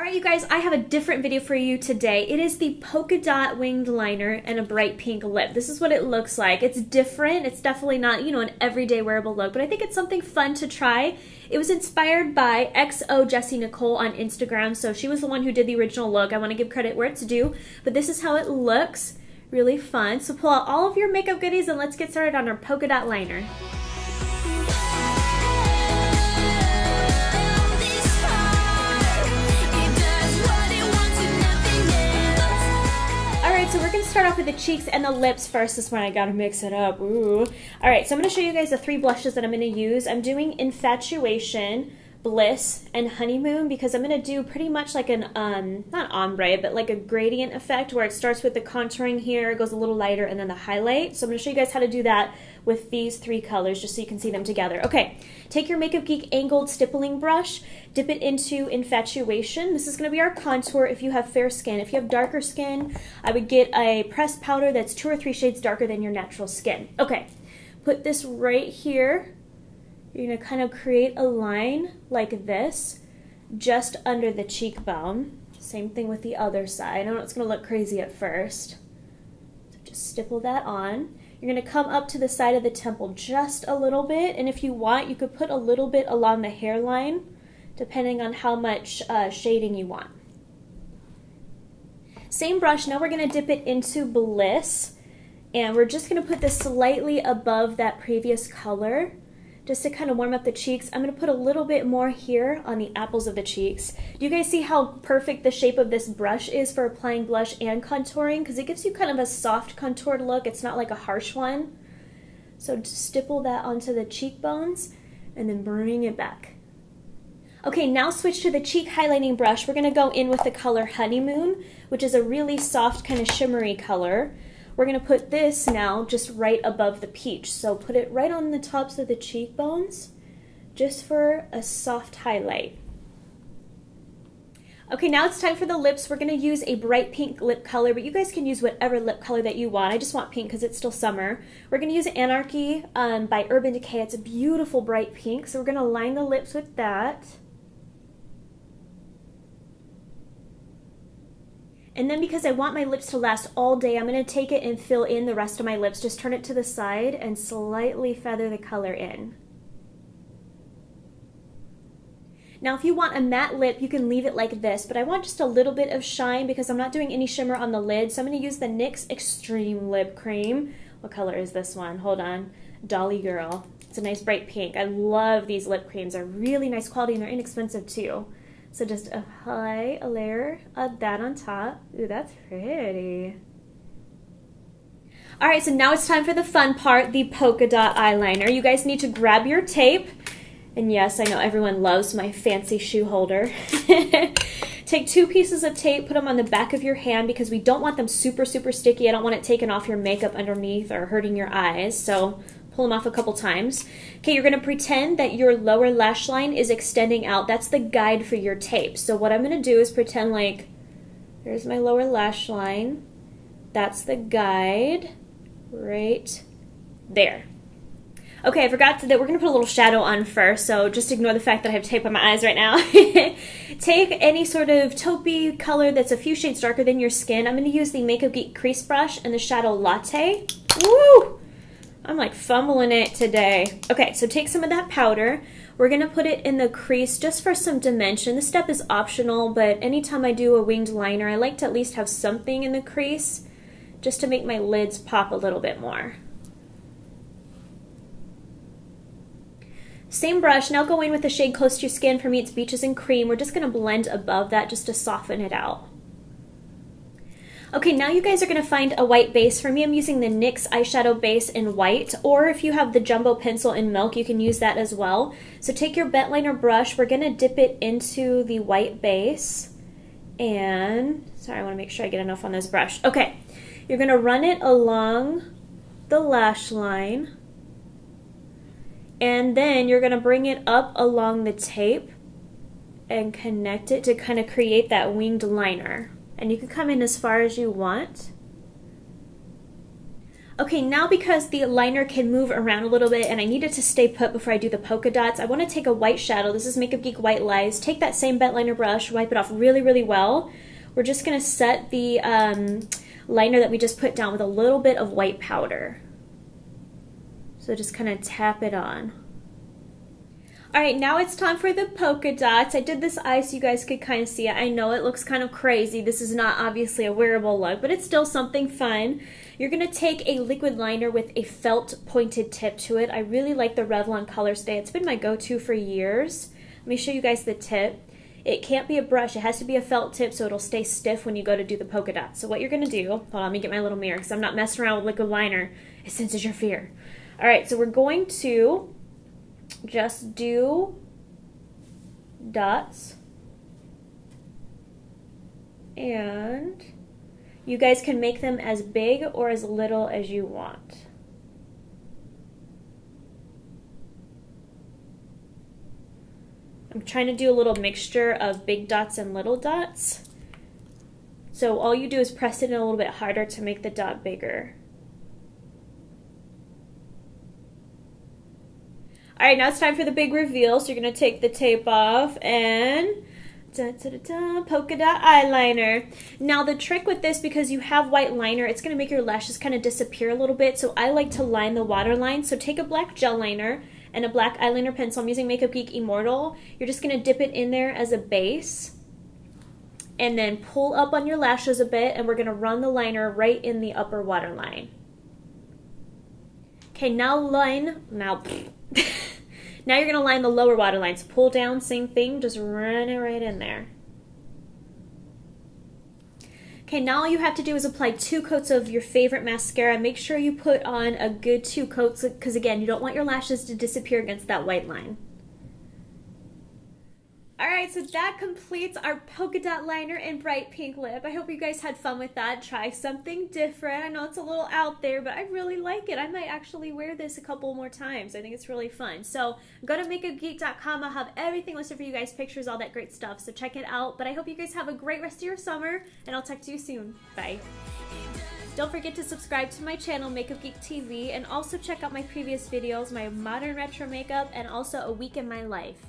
Alright you guys, I have a different video for you today. It is the polka dot winged liner and a bright pink lip. This is what it looks like. It's different. It's definitely not, an everyday wearable look, but I think it's something fun to try. It was inspired by XO Jessie Nicole on Instagram, so she was the one who did the original look. I want to give credit where it's due, but this is how it looks. Really fun. So pull out all of your makeup goodies and let's get started on our polka dot liner. So we're going to start off with the cheeks and the lips first. This one I gotta mix it up. Ooh. Alright, so I'm going to show you guys the three blushes that I'm going to use. I'm doing Infatuation, Bliss, and Honeymoon because I'm going to do pretty much like an, not ombre, but like a gradient effect where it starts with the contouring here, goes a little lighter, and then the highlight. So I'm going to show you guys how to do that with these three colors just so you can see them together. Okay, take your Makeup Geek angled stippling brush, dip it into Infatuation. This is going to be our contour if you have fair skin. If you have darker skin, I would get a pressed powder that's 2 or 3 shades darker than your natural skin. Okay, put this right here. You're going to kind of create a line like this just under the cheekbone. Same thing with the other side. I know it's going to look crazy at first. So just stipple that on. You're going to come up to the side of the temple just a little bit, and if you want, you could put a little bit along the hairline, depending on how much shading you want. Same brush, now we're going to dip it into Bliss, and we're just going to put this slightly above that previous color, just to kind of warm up the cheeks. I'm going to put a little bit more here on the apples of the cheeks. Do you guys see how perfect the shape of this brush is for applying blush and contouring? Because it gives you kind of a soft contoured look. It's not like a harsh one. So just stipple that onto the cheekbones and then bring it back. Okay, now switch to the cheek highlighting brush. We're going to go in with the color Honeymoon, which is a really soft kind of shimmery color. We're going to put this now just right above the peach. So put it right on the tops of the cheekbones just for a soft highlight. Okay, now it's time for the lips. We're going to use a bright pink lip color, but you guys can use whatever lip color that you want. I just want pink because it's still summer. We're going to use Anarchy by Urban Decay. It's a beautiful bright pink, so we're going to line the lips with that. And then because I want my lips to last all day, I'm going to take it and fill in the rest of my lips. Just turn it to the side and slightly feather the color in. Now if you want a matte lip, you can leave it like this, but I want just a little bit of shine because I'm not doing any shimmer on the lid. So I'm going to use the NYX Extreme Lip Cream. What color is this one? Hold on. Dolly Girl. It's a nice bright pink. I love these lip creams. They're really nice quality and they're inexpensive too. So just apply a layer of that on top. Ooh, that's pretty. Alright, so now it's time for the fun part, the polka dot eyeliner. You guys need to grab your tape. And yes, I know everyone loves my fancy shoe holder. Take 2 pieces of tape, put them on the back of your hand because we don't want them super, super sticky. I don't want it taking off your makeup underneath or hurting your eyes. So pull them off a couple times. Okay, you're going to pretend that your lower lash line is extending out. That's the guide for your tape. So what I'm going to do is pretend like there's my lower lash line. That's the guide right there. Okay, I forgot that we're going to put a little shadow on first, so just ignore the fact that I have tape on my eyes right now. Take any sort of taupey color that's a few shades darker than your skin. I'm going to use the Makeup Geek crease brush and the Shadow Latte. Woo! I'm like fumbling it today. Okay, so take some of that powder. We're going to put it in the crease just for some dimension. This step is optional, but anytime I do a winged liner, I like to at least have something in the crease just to make my lids pop a little bit more. Same brush, now go in with the shade close to your skin. For me, it's Beaches and Cream. We're just going to blend above that just to soften it out. Okay, now you guys are going to find a white base. For me, I'm using the NYX eyeshadow base in white, or if you have the jumbo pencil in milk, you can use that as well. So take your bent liner brush. We're going to dip it into the white base. And, sorry, I want to make sure I get enough on this brush. Okay, you're going to run it along the lash line. And then you're going to bring it up along the tape and connect it to kind of create that winged liner. And you can come in as far as you want. Okay, now because the liner can move around a little bit and I need it to stay put before I do the polka dots, I want to take a white shadow. This is Makeup Geek White Lies. Take that same bent liner brush, wipe it off really, really well. We're just going to set the liner that we just put down with a little bit of white powder. So just kind of tap it on. Alright, now it's time for the polka dots. I did this eye so you guys could kind of see it. I know it looks kind of crazy. This is not obviously a wearable look, but it's still something fun. You're going to take a liquid liner with a felt pointed tip to it. I really like the Revlon Color Stay. It's been my go-to for years. Let me show you guys the tip. It can't be a brush. It has to be a felt tip so it'll stay stiff when you go to do the polka dots. So what you're going to do, hold on, let me get my little mirror because I'm not messing around with liquid liner. It senses your fear. Alright, so we're going to just do dots, and you guys can make them as big or as little as you want. I'm trying to do a little mixture of big dots and little dots, so all you do is press it in a little bit harder to make the dot bigger. Alright, now it's time for the big reveal. So you're going to take the tape off and polka dot eyeliner. Now the trick with this, because you have white liner, it's going to make your lashes kind of disappear a little bit. So I like to line the waterline. So take a black gel liner and a black eyeliner pencil. I'm using Makeup Geek Immortal. You're just going to dip it in there as a base. And then pull up on your lashes a bit, and we're going to run the liner right in the upper waterline. Okay, now now you're going to line the lower waterline. So pull down, same thing, just run it right in there. Okay, now all you have to do is apply 2 coats of your favorite mascara. Make sure you put on a good 2 coats because, again, you don't want your lashes to disappear against that white line. Alright, so that completes our polka dot liner and bright pink lip. I hope you guys had fun with that. Try something different. I know it's a little out there, but I really like it. I might actually wear this a couple more times. I think it's really fun. So go to makeupgeek.com. I'll have everything listed for you guys, pictures, all that great stuff. So check it out. But I hope you guys have a great rest of your summer, and I'll talk to you soon. Bye. Don't forget to subscribe to my channel, Makeup Geek TV, and also check out my previous videos, my modern retro makeup, and also a week in my life.